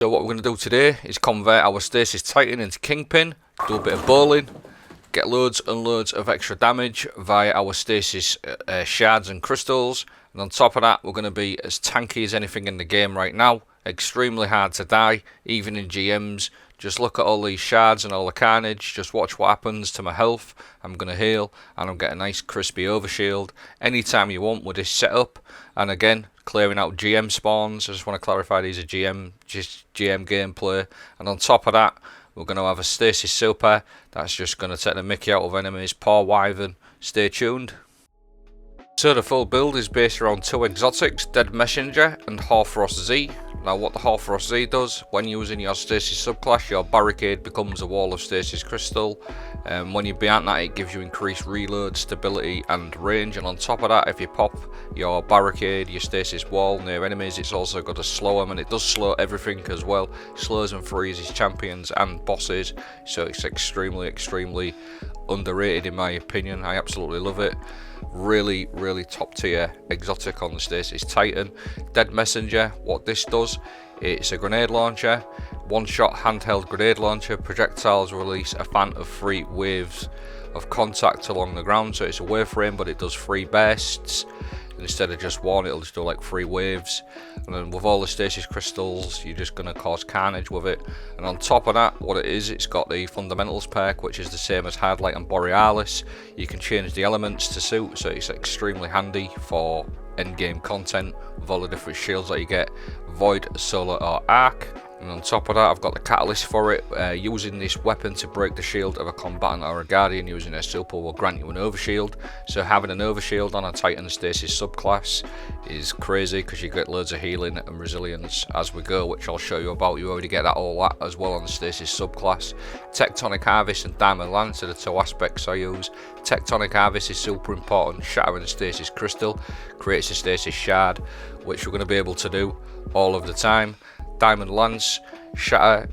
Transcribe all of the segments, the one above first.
So what we're going to do today is convert our Stasis Titan into Kingpin, do a bit of bowling, get loads and loads of extra damage via our Stasis shards and crystals, and on top of that we're going to be as tanky as anything in the game right now, extremely hard to die, even in GMs. Just look at all these shards and all the carnage, just watch what happens to my health. I'm going to heal and I'm getting a nice crispy overshield anytime you want with this setup. And again, clearing out GM spawns. I just want to clarify these are GM gameplay. And on top of that, we're going to have a Stasis Super that's just going to take the mickey out of enemies. Poor Wyvern, stay tuned. So the full build is based around two exotics, Dead Messenger and Hoarfrost Z. Now what the Hoarfrost Z does, when using your Stasis subclass, your barricade becomes a wall of Stasis crystal. When you're behind that, it gives you increased reload, stability and range, and on top of that, if you pop your barricade, your Stasis wall near enemies, it's also got to slow them, and it does slow everything as well. Slows and freezes champions and bosses, so it's extremely underrated in my opinion. I absolutely love it. Really top tier exotic on the Stasis Titan. Dead Messenger, what this does, it's a grenade launcher, one shot handheld grenade launcher. Projectiles release a fan of 3 waves of contact along the ground, so it's a wave frame but it does 3 bursts. Instead of just one, it'll just do like 3 waves, and then with all the Stasis crystals you're just going to cause carnage with it. And on top of that, what it is, it's got the fundamentals perk, which is the same as Hardlight and Borealis. You can change the elements to suit, so it's extremely handy for endgame content with all the different shields that you get, Void, Solar or Arc. And on top of that, I've got the catalyst for it. Using this weapon to break the shield of a combatant or a guardian using a super will grant you an overshield. So having an overshield on a Titan Stasis subclass is crazy because you get loads of healing and resilience as we go, which I'll show you about. You already get that all that as well on the Stasis subclass. Tectonic Harvest and Diamond Lance are the 2 aspects I use. Tectonic Harvest is super important. Shattering the Stasis crystal creates a Stasis shard, which we're going to be able to do all of the time. Diamond Lance, shatter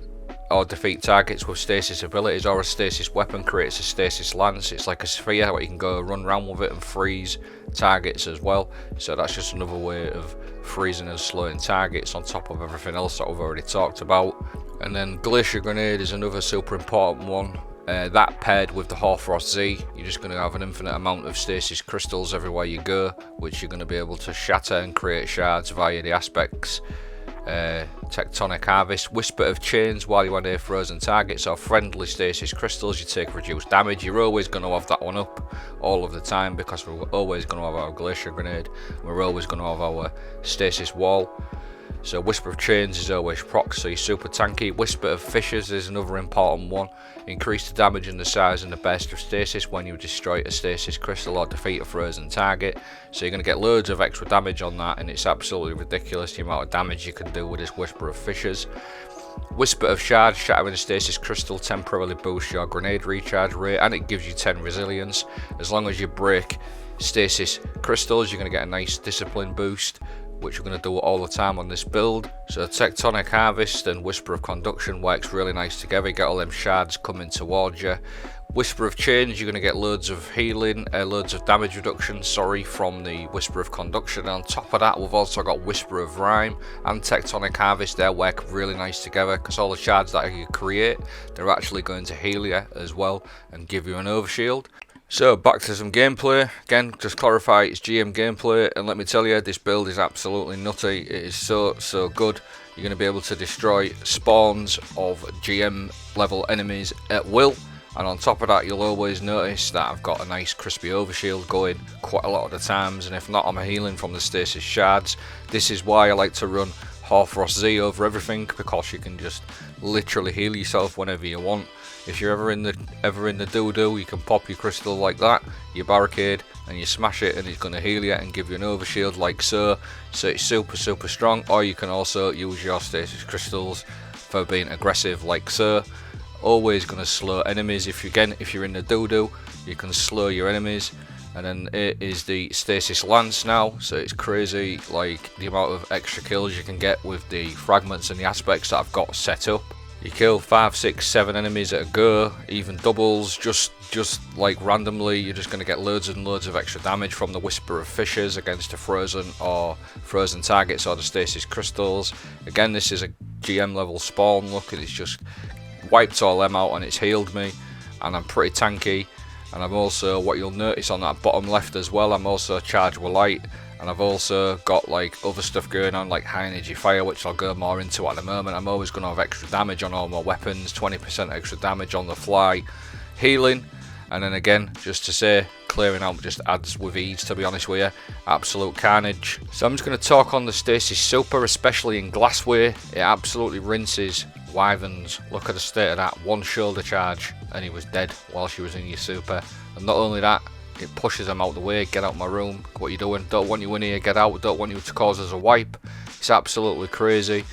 or defeat targets with stasis abilities, or a stasis weapon creates a stasis lance. It's like a sphere where you can go run around with it and freeze targets as well. So that's just another way of freezing and slowing targets on top of everything else that we've already talked about. And then Glacier Grenade is another super important one. That paired with the Hoarfrost Z, you're just going to have an infinite amount of stasis crystals everywhere you go, which you're going to be able to shatter and create shards via the aspects. Tectonic Harvest, Whisper of Chains while you're near frozen targets or friendly stasis crystals, you take reduced damage. You're always going to have that one up all of the time because we're always going to have our Glacier Grenade, we're always going to have our stasis wall. So Whisper of Chains is always proc, so you're super tanky. Whisper of Fissures is another important one. Increase the damage and the size and the burst of stasis when you destroy a stasis crystal or defeat a frozen target. So you're going to get loads of extra damage on that, and it's absolutely ridiculous the amount of damage you can do with this Whisper of Fissures. Whisper of Shards, shattering a stasis crystal temporarily boosts your grenade recharge rate, and it gives you 10 resilience. As long as you break stasis crystals, you're going to get a nice discipline boost, which we're going to do all the time on this build. So Tectonic Harvest and Whisper of Conduction works really nice together. You get all them shards coming towards you. Whisper of Change, you're going to get loads of healing, loads of damage reduction, from the Whisper of Conduction. And on top of that, we've also got Whisper of Rhyme and Tectonic Harvest. They work really nice together because all the shards that you create, they're actually going to heal you as well and give you an overshield. So back to some gameplay. Again, just clarify, it's GM gameplay, and let me tell you, this build is absolutely nutty. It is so good. You're going to be able to destroy spawns of GM level enemies at will, and on top of that, you'll always notice that I've got a nice crispy overshield going quite a lot of the times, and if not, I'm healing from the stasis shards. This is why I like to run Hoarfrost Z over everything, because you can just literally heal yourself whenever you want. If you're ever in the doo-doo, you can pop your crystal like that, your barricade, and you smash it, and it's going to heal you and give you an overshield like so. So it's super strong. Or you can also use your stasis crystals for being aggressive like so. Always going to slow enemies. If you're in the doo-doo, you can slow your enemies. And then it is the Stasis Lance now, so it's crazy like the amount of extra kills you can get with the fragments and the aspects that I've got set up. You kill 5, 6, 7 enemies at a go, even doubles, just like randomly. You're just going to get loads and loads of extra damage from the Whisper of Fissures against the frozen targets or the stasis crystals. Again, this is a GM level spawn, look, and it's just wiped all them out and it's healed me, and I'm pretty tanky. And I'm also, what you'll notice on that bottom left as well, I'm also charged with light, and I've also got like other stuff going on like high energy fire, which I'll go more into at the moment. I'm always going to have extra damage on all my weapons, 20% extra damage on the fly, healing, and then again, just to say, clearing out just adds with ease, to be honest with you. Absolute carnage. So I'm just going to talk on the Stasis Super, especially in Glassware. It absolutely rinses wyverns. Look at the state of that. One shoulder charge and he was dead while she was in your super. And not only that, it pushes them out the way. Get out my room. What you doing? Don't want you in here. Get out. Don't want you to cause us a wipe. It's absolutely crazy.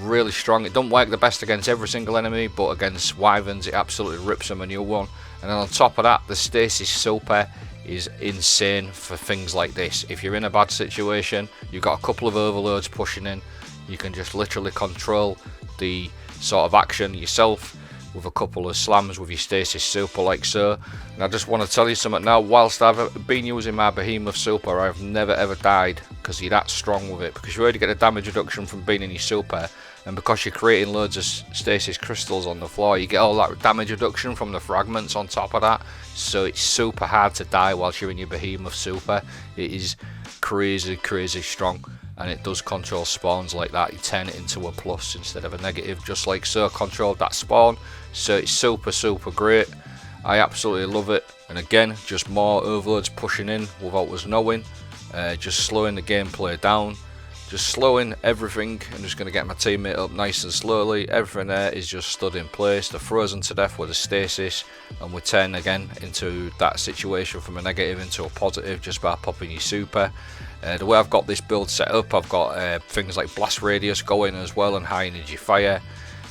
Really strong. It don't work the best against every single enemy, but against wyverns it absolutely rips them a new one. And then on top of that, the Stasis Super is insane for things like this. If you're in a bad situation, you've got a couple of overloads pushing in, you can just literally control the sort of action yourself with a couple of slams with your Stasis Super like so. And I just want to tell you something now, whilst I've been using my Behemoth Super, I've never ever died because you're that strong with it, because you already get a damage reduction from being in your super, and because you're creating loads of stasis crystals on the floor, you get all that damage reduction from the fragments on top of that. So it's super hard to die whilst you're in your Behemoth Super. It is crazy strong, and it does control spawns like that. You turn it into a plus instead of a negative, just like so. Controlled that spawn, so it's super great. I absolutely love it. And again, just more overloads pushing in without us knowing, just slowing the gameplay down, just slowing everything. I'm just going to get my teammate up nice and slowly. Everything there is just stood in place. They're frozen to death with a stasis, and we turn again into that situation from a negative into a positive just by popping your super. The way I've got this build set up, I've got things like blast radius going as well and high energy fire,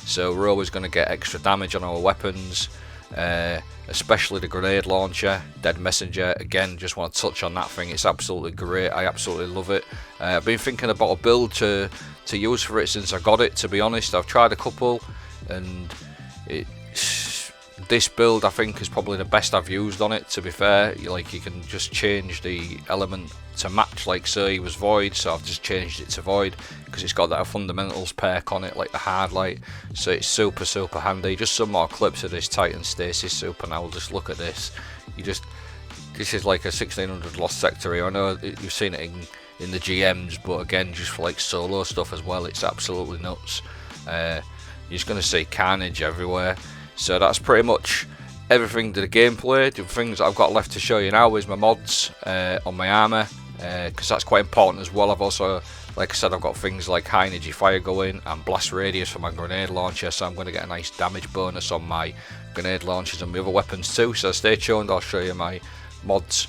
so we're always going to get extra damage on our weapons, especially the grenade launcher, dead messenger. Again, just want to touch on that thing. It's absolutely great. I absolutely love it. I've been thinking about a build to use for it since I got it, to be honest. I've tried a couple, and this build I think is probably the best I've used on it, to be fair. You can just change the element to match, like so he was void, so I've just changed it to void because it's got that fundamentals perk on it, like the hard light, so it's super handy. Just some more clips of this Titan Stasis Super now. Just look at this. This is like a 1600 lost sector here. I know you've seen it in the GMs, but again, just for like solo stuff as well, it's absolutely nuts. You're just going to see carnage everywhere. So that's pretty much everything to the gameplay. The things that I've got left to show you now is my mods on my armour, because that's quite important as well. I've also, like I said, I've got things like high energy fire going and blast radius for my grenade launcher, so I'm going to get a nice damage bonus on my grenade launchers and my other weapons too. So stay tuned, I'll show you my mods.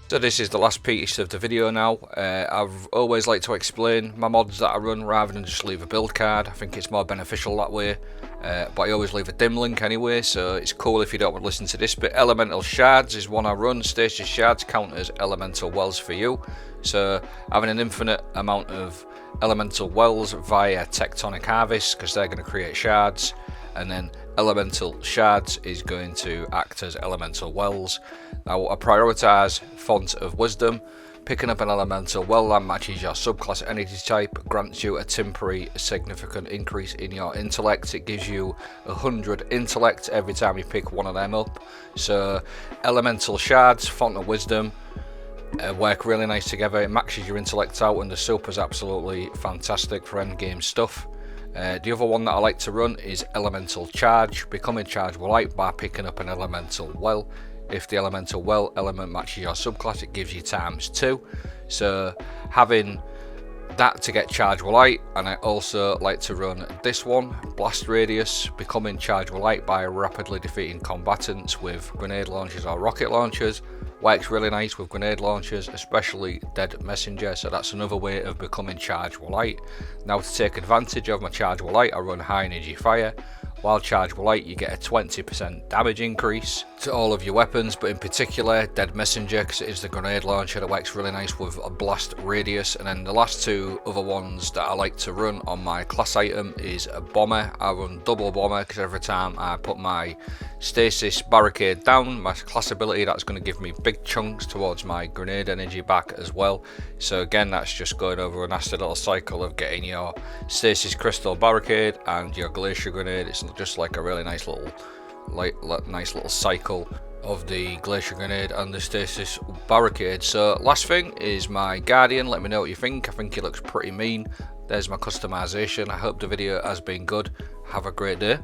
So this is the last piece of the video now. I've always liked to explain my mods that I run rather than just leave a build card. I think it's more beneficial that way, but I always leave a dim link anyway, so it's cool if you don't want to listen to this bit. Elemental Shards is one I run. Stasis Shards count as elemental wells for you, so having an infinite amount of elemental wells via tectonic harvest, because they're going to create shards, and then elemental shards is going to act as elemental wells. Now I prioritise Font of Wisdom. Picking up an elemental well that matches your subclass energy type grants you a temporary significant increase in your intellect. It gives you 100 intellect every time you pick one of them up. So elemental shards, Font of Wisdom, work really nice together. It maxes your intellect out, and the super's absolutely fantastic for end game stuff. The other one that I like to run is Elemental Charge. Becoming charged with light by picking up an elemental well. If the elemental well element matches your subclass, it gives you ×2. So having that to get charged with light, and I also like to run this one, Blast Radius. Becoming charged with light by rapidly defeating combatants with grenade launchers or rocket launchers. Works really nice with grenade launchers, especially dead messenger, so that's another way of becoming charged with light. Now to take advantage of my charge with light, I run high energy fire. While charged with light, you get a 20% damage increase to all of your weapons, but in particular Dead Messenger, because it is the grenade launcher that works really nice with a blast radius. And then the last two other ones that I like to run on my class item is a bomber. I run double bomber because every time I put my stasis barricade down, my class ability, that's going to give me big chunks towards my grenade energy back as well. So again, that's just going over a nasty little cycle of getting your stasis crystal barricade and your glacier grenade. It's just like a really nice little cycle of the glacier grenade and the stasis barricade. So last thing is my guardian. Let me know what you think. I think it looks pretty mean. There's my customization. I hope the video has been good. Have a great day.